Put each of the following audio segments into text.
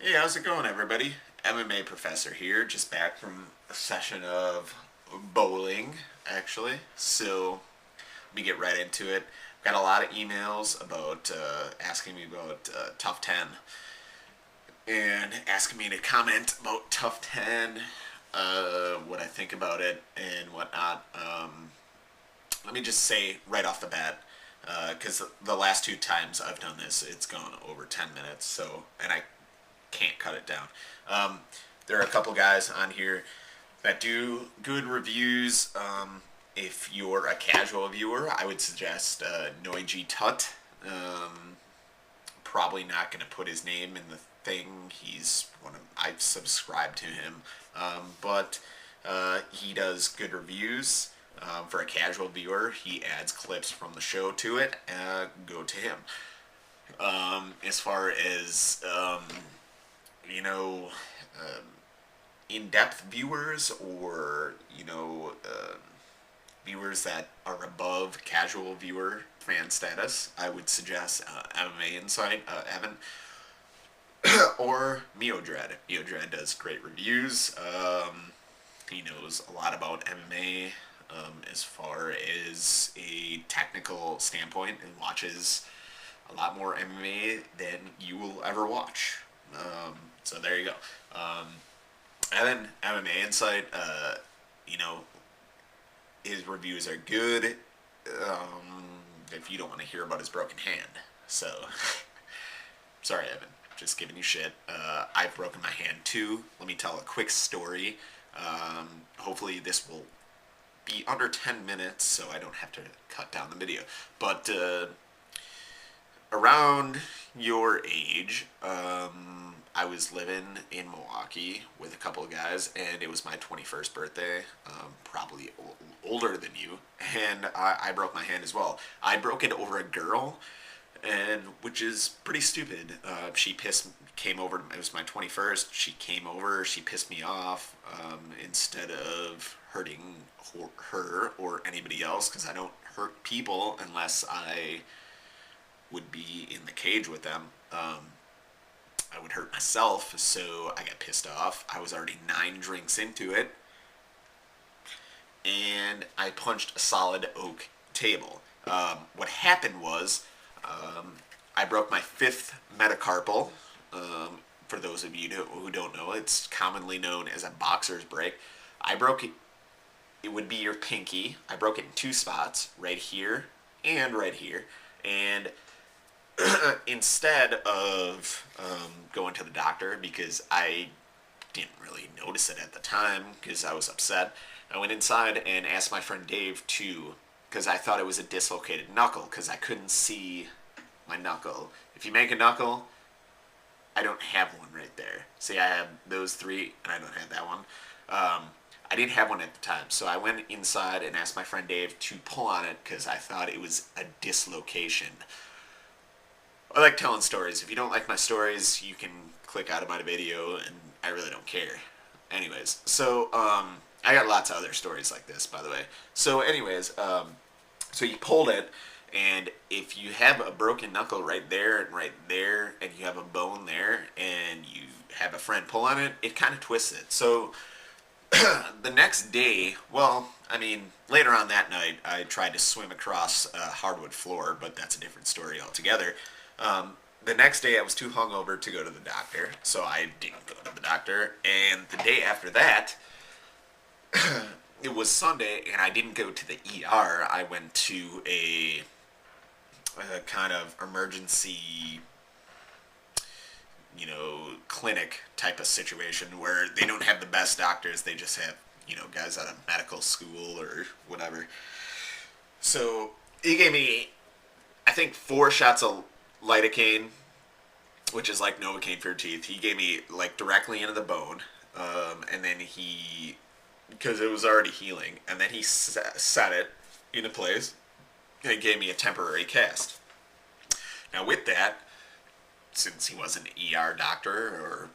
Hey, how's it going, everybody? MMA Professor here, just back from a session of bowling, actually. So, let me get right into it. Got a lot of emails about asking me about TUF 10 and asking me to comment about TUF 10, what I think about it, and whatnot. Let me just say right off the bat, because the last two times I've done this, it's gone over 10 minutes, so, and I can't cut it down. Um, there are a couple guys on here that do good reviews. If you're a casual viewer, I would suggest Noiji Tut. Probably not going to put his name in the thing. I've subscribed to him, but he does good reviews. For a casual viewer, he adds clips from the show to it. Go to him. As far as you know, in-depth viewers or viewers that are above casual viewer fan status, I would suggest MMA Insight, Evan, or Mio Dread. Mio Dread does great reviews. He knows a lot about MMA as far as a technical standpoint and watches a lot more MMA than you will ever watch. So there you go. And then MMA Insight, you know, his reviews are good. If you don't want to hear about his broken hand, so sorry, Evan. Just giving you shit. I've broken my hand too. Let me tell a quick story. Hopefully this will be under 10 minutes, so I don't have to cut down the video. But around your age, I was living in Milwaukee with a couple of guys, and it was my 21st birthday, probably older than you, and I broke my hand as well. I broke it over a girl, and which is pretty stupid. She came over. It was my 21st. She came over. She pissed me off. Instead of hurting her or anybody else, because I don't hurt people unless I would be in the cage with them. I would hurt myself, so I got pissed off. I was already 9 drinks into it, and I punched a solid oak table. What happened was, I broke my 5th metacarpal. For those of you who don't know, it's commonly known as a boxer's break. I broke it. It would be your pinky. I broke it in 2 spots, right here and right here. And instead of going to the doctor, because I didn't really notice it at the time because I was upset, I went inside and asked my friend Dave to, because I thought it was a dislocated knuckle because I couldn't see my knuckle. If you make a knuckle, I don't have one right there. See, I have those 3 and I don't have that one. I didn't have one at the time, so I went inside and asked my friend Dave to pull on it because I thought it was a dislocation. I like telling stories. If you don't like my stories, you can click out of my video, and I really don't care. Anyways, so I got lots of other stories like this, by the way. So anyways, so you pulled it, and if you have a broken knuckle right there, and you have a bone there, and you have a friend pull on it, it kind of twists it. So the next day, well, I mean, later on that night, I tried to swim across a hardwood floor, but that's a different story altogether. The next day, I was too hungover to go to the doctor, so I didn't go to the doctor. And the day after that, it was Sunday, and I didn't go to the ER. I went to a kind of emergency, clinic type of situation where they don't have the best doctors. They just have, guys out of medical school or whatever. So he gave me, I think, 4 shots of lidocaine, which is like Novocaine for your teeth. He gave me like directly into the bone, and then because it was already healing, and then he set it into place and gave me a temporary cast. Now with that, since he was an ER doctor or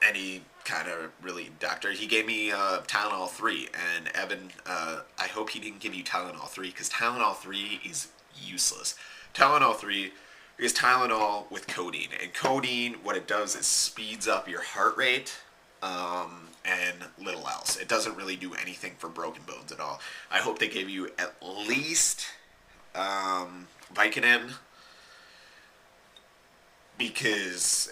any kind of really doctor, he gave me Tylenol 3. And Evan, I hope he didn't give you Tylenol 3 because Tylenol 3 is useless. Tylenol 3 Because Tylenol with codeine, and codeine, what it does is speeds up your heart rate, and little else. It doesn't really do anything for broken bones at all. I hope they give you at least Vicodin, because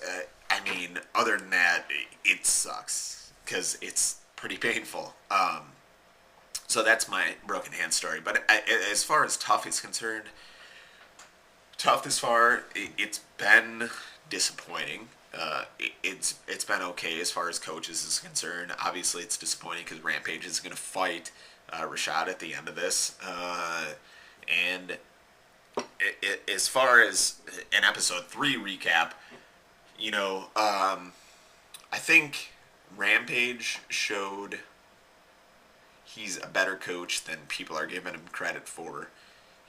I mean, other than that, it sucks because it's pretty painful. So that's my broken hand story. But as far as TUF is concerned, TUF this far, it's been disappointing. It's been okay as far as coaches is concerned. Obviously, it's disappointing because Rampage is going to fight Rashad at the end of this, and as far as an episode 3 recap, I think Rampage showed he's a better coach than people are giving him credit for.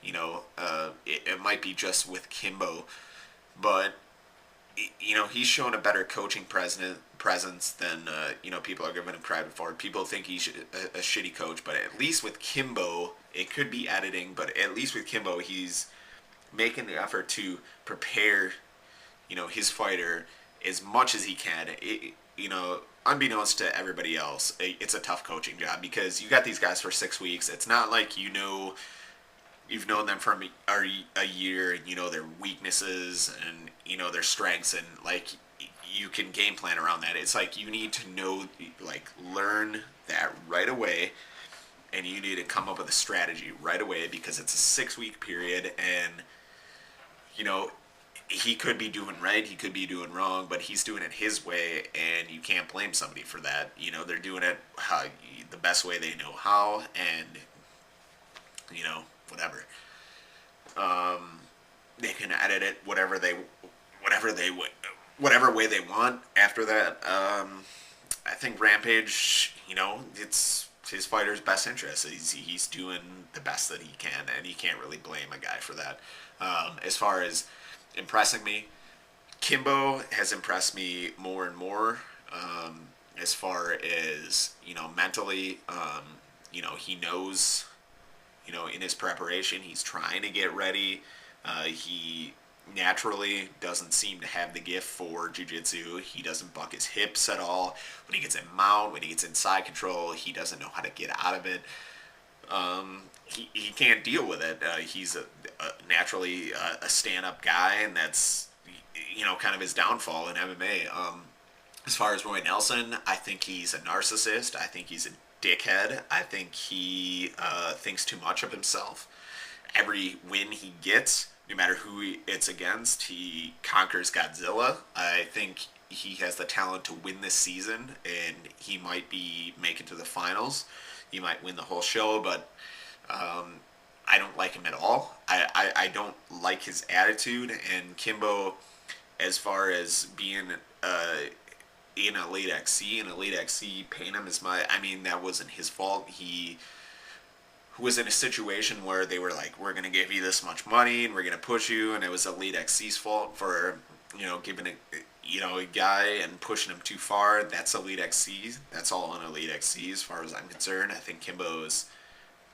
It might be just with Kimbo, but he's shown a better coaching presence than people are giving him credit for. People think he's a shitty coach, but at least with Kimbo, it could be editing, but at least with Kimbo, he's making the effort to prepare, his fighter as much as he can. Unbeknownst to everybody else, it's a tough coaching job because you got these guys for 6 weeks. It's not like you've known them for a year, and their weaknesses and their strengths, and like you can game plan around that. It's like you need to know, like, learn that right away, and you need to come up with a strategy right away because it's a 6 week period, and he could be doing right, he could be doing wrong, but he's doing it his way, and you can't blame somebody for that. They're doing it the best way they know how, and whatever. They can edit it whatever way they want. After that, I think Rampage, it's his fighter's best interest. He's doing the best that he can, and you can't really blame a guy for that. As far as impressing me, Kimbo has impressed me more and more. As far as mentally, he knows. In his preparation, he's trying to get ready. He naturally doesn't seem to have the gift for jiu-jitsu. He doesn't buck his hips at all. When he gets in mount, when he gets in side control, he doesn't know how to get out of it. He can't deal with it. He's naturally a stand-up guy, and that's kind of his downfall in MMA. As far as Roy Nelson, I think he's a narcissist. I think he's a dickhead. I think he thinks too much of himself. Every win he gets, no matter who it's against, he conquers Godzilla. I think he has the talent to win this season, and he might be making to the finals. He might win the whole show, but I don't like him at all. I don't like his attitude, and Kimbo, as far as being in Elite XC, and Elite XC paying him that wasn't his fault. He was in a situation where they were like, we're going to give you this much money, and we're going to push you, and it was Elite XC's fault for, giving a guy and pushing him too far. That's Elite XC. That's all on Elite XC as far as I'm concerned. I think Kimbo's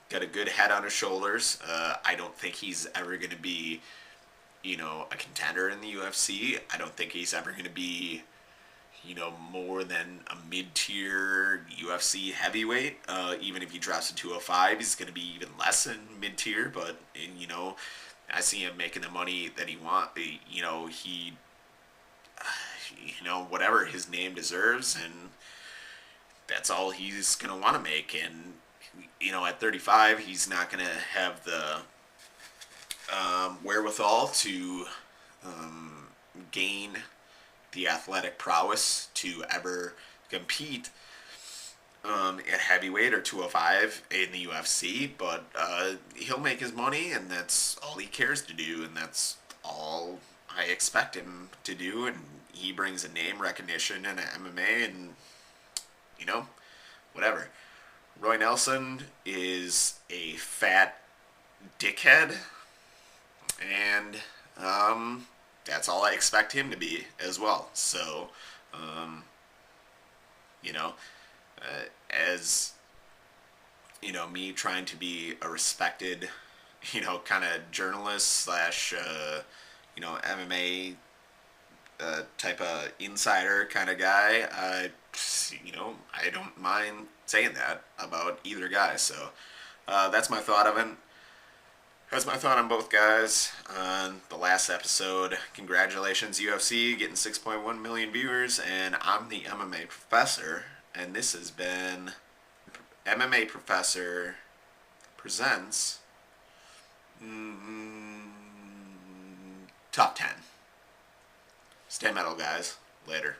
got a good head on his shoulders. I don't think he's ever going to be, a contender in the UFC. I don't think he's ever going to be more than a mid-tier UFC heavyweight. Even if he drops to 205, he's going to be even less than mid-tier, but, I see him making the money that he wants. He, whatever his name deserves, and that's all he's going to want to make. And, at 35, he's not going to have the wherewithal to gain the athletic prowess to ever compete at heavyweight or 205 in the UFC, but he'll make his money, and that's all he cares to do, and that's all I expect him to do, and he brings a name recognition in MMA, and whatever. Roy Nelson is a fat dickhead, and that's all I expect him to be as well. So, as me trying to be a respected, kind of journalist slash MMA type of insider kind of guy, I don't mind saying that about either guy. So that's my thought of it. That's my thought on both guys. On the last episode, congratulations UFC getting 6.1 million viewers, and I'm the MMA professor, and this has been MMA Professor presents Top 10. Stay metal, guys. Later.